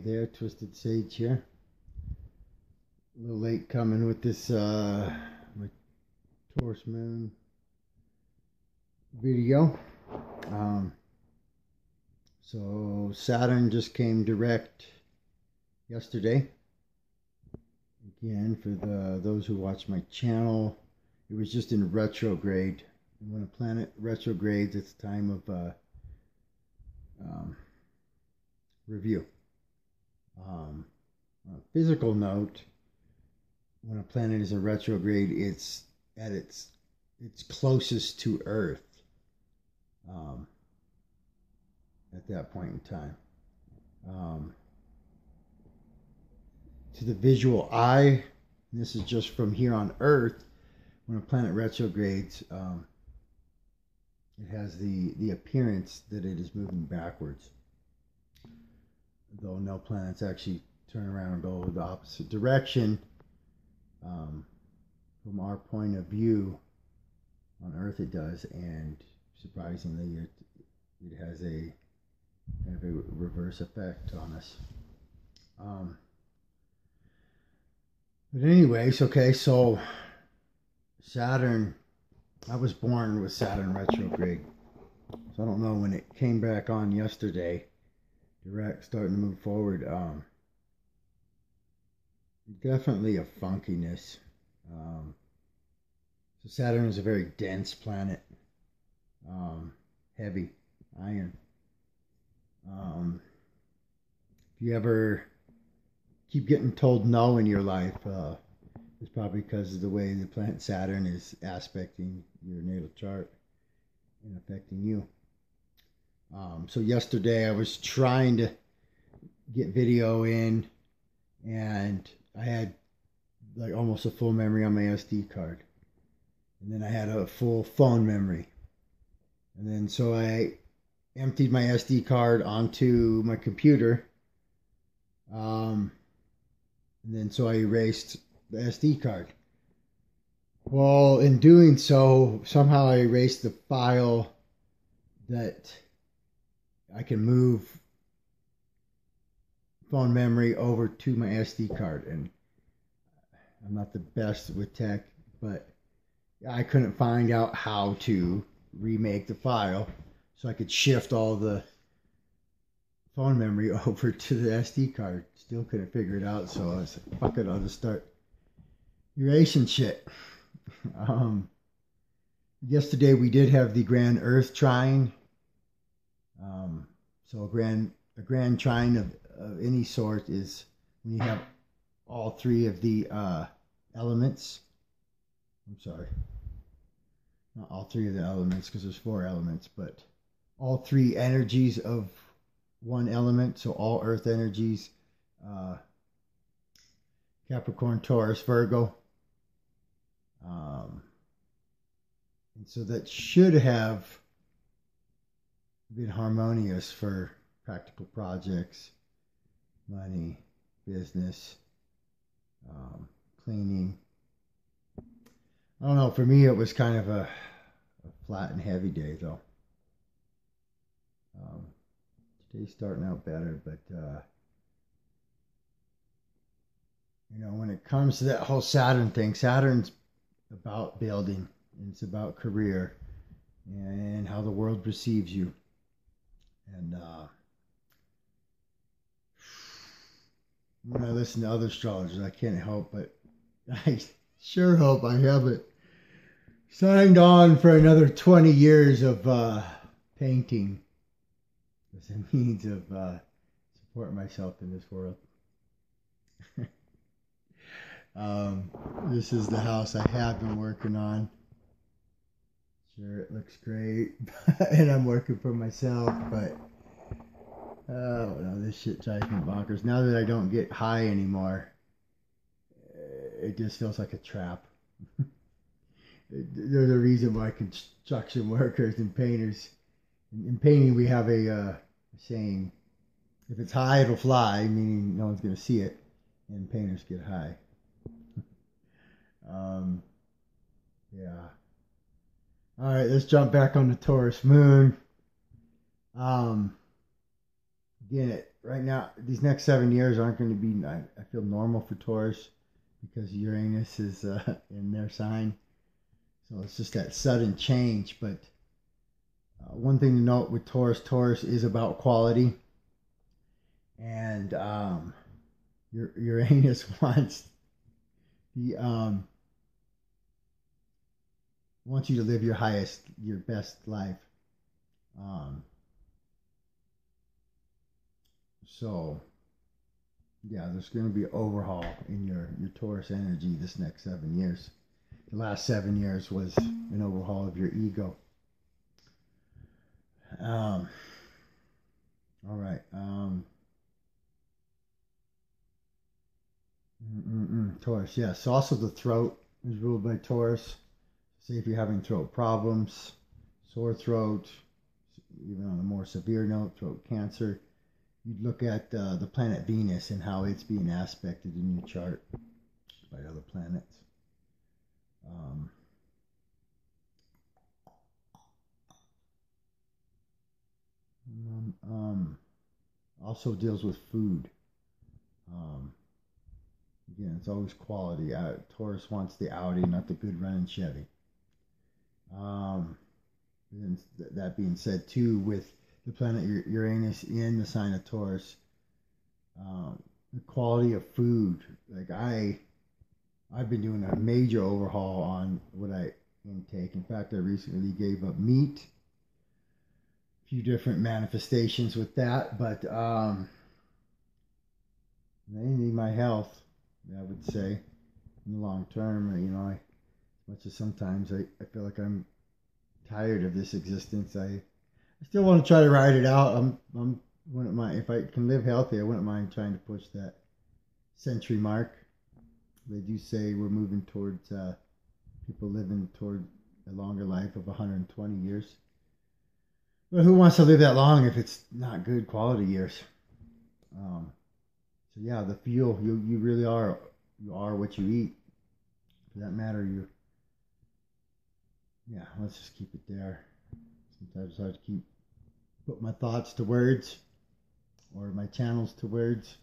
there, Twisted Sage here. A little late coming with this my Taurus Moon video. So Saturn just came direct yesterday. Again, for those who watch my channel, it was just in retrograde. And when a planet retrogrades, it's time of review. On a physical note, when a planet is in retrograde, it's at its closest to Earth at that point in time. To the visual eye, and this is just from here on Earth, when a planet retrogrades, it has the appearance that it is moving backwards. Though no planets actually turn around and go the opposite direction, from our point of view on Earth it does, and surprisingly it has a kind of a reverse effect on us. But anyways, okay, so Saturn, I was born with Saturn retrograde, so I don't know when it came back on yesterday, direct, starting to move forward. Definitely a funkiness. So Saturn is a very dense planet, heavy, iron. If you ever keep getting told no in your life, it's probably because of the way the planet Saturn is aspecting your natal chart and affecting you. So yesterday I was trying to get video in, and I had like almost a full memory on my SD card, and then I had a full phone memory, and then so I emptied my SD card onto my computer, and then so I erased the SD card. Well, in doing so, somehow I erased the file that I can move phone memory over to my SD card, and I'm not the best with tech, but I couldn't find out how to remake the file so I could shift all the phone memory over to the SD card. Still couldn't figure it out, so I was like, fuck it, I'll just start erasing shit. Yesterday we did have the grand Earth trine. So a grand trine of any sort is when you have all three of the elements. I'm sorry, not all three of the elements, because there's 4 elements, but all 3 energies of one element. So all Earth energies, Capricorn, Taurus, Virgo. And so that should have been harmonious for practical projects, money, business, cleaning. I don't know, for me it was kind of a flat and heavy day though. Today's starting out better, but you know, when it comes to that whole Saturn thing, Saturn's about building, and it's about career and how the world perceives you. And when I listen to other astrologers, I can't help but I sure hope I haven't signed on for another 20 years of painting as a means of supporting myself in this world. This is the house I have been working on. Sure, it looks great, and I'm working for myself, but oh no, this shit drives me bonkers. Now that I don't get high anymore, it just feels like a trap. There's a reason why construction workers and painters, in painting we have a saying, if it's high it'll fly, meaning no one's going to see it, and painters get high. Yeah. Alright, let's jump back on the Taurus moon. again, right now, these next 7 years aren't going to be, I feel, normal for Taurus because Uranus is in their sign. So it's just that sudden change. But one thing to note with Taurus is about quality. And Uranus the wants you to live your best life. So yeah, there's going to be an overhaul in your Taurus energy this next 7 years. The last 7 years was an overhaul of your ego. All right. Taurus, yes. So also the throat is ruled by Taurus. Say if you're having throat problems, sore throat, even on a more severe note, throat cancer, you'd look at the planet Venus and how it's being aspected in your chart by other planets. Also deals with food. Again, it's always quality. Taurus wants the Audi, not the good running Chevy. And that being said, too, with the planet Uranus in the sign of Taurus, the quality of food. Like I've been doing a major overhaul on what I intake. In fact, I recently gave up meat. A few different manifestations with that, but mainly my health, I would say, in the long term. As much as sometimes I feel like I'm tired of this existence, I still want to try to ride it out. I'm wouldn't mind if I can live healthy. I wouldn't mind trying to push that century mark. They do say we're moving towards people living toward a longer life of 120 years. But who wants to live that long if it's not good quality years? So yeah, the fuel, you really are, you are what you eat. For that matter, let's just keep it there. Sometimes it's hard to put my thoughts to words or my channels to words.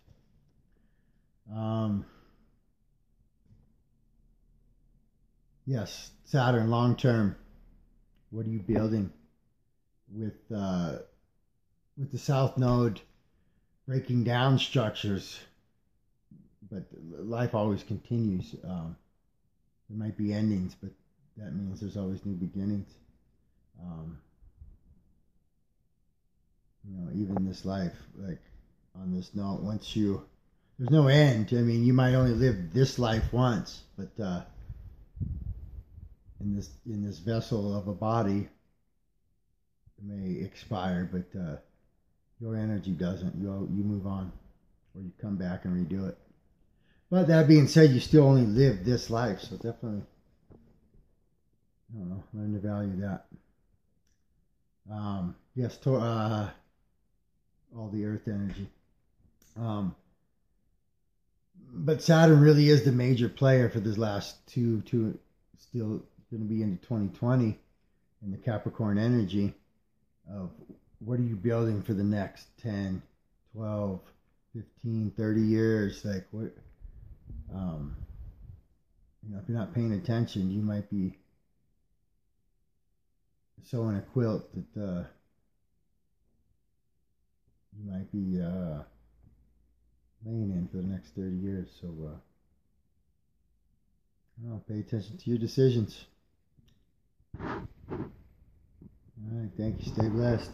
Yes, Saturn, long term. What are you building with the South Node breaking down structures? But life always continues. There might be endings, but that means there's always new beginnings. Even this life, like on this note, there's no end. I mean, you might only live this life once, but in this vessel of a body, it may expire, but your energy doesn't. You move on, or you come back and redo it. But that being said, you still only live this life, so definitely, I don't know, learn to value that. Yes, all the earth energy. But Saturn really is the major player for this last two still going to be into 2020 in the Capricorn energy of what are you building for the next 10, 12, 15, 30 years? Like what, if you're not paying attention, you might be sewing a quilt that you might be laying in for the next 30 years. So pay attention to your decisions. All right, thank you. Stay blessed.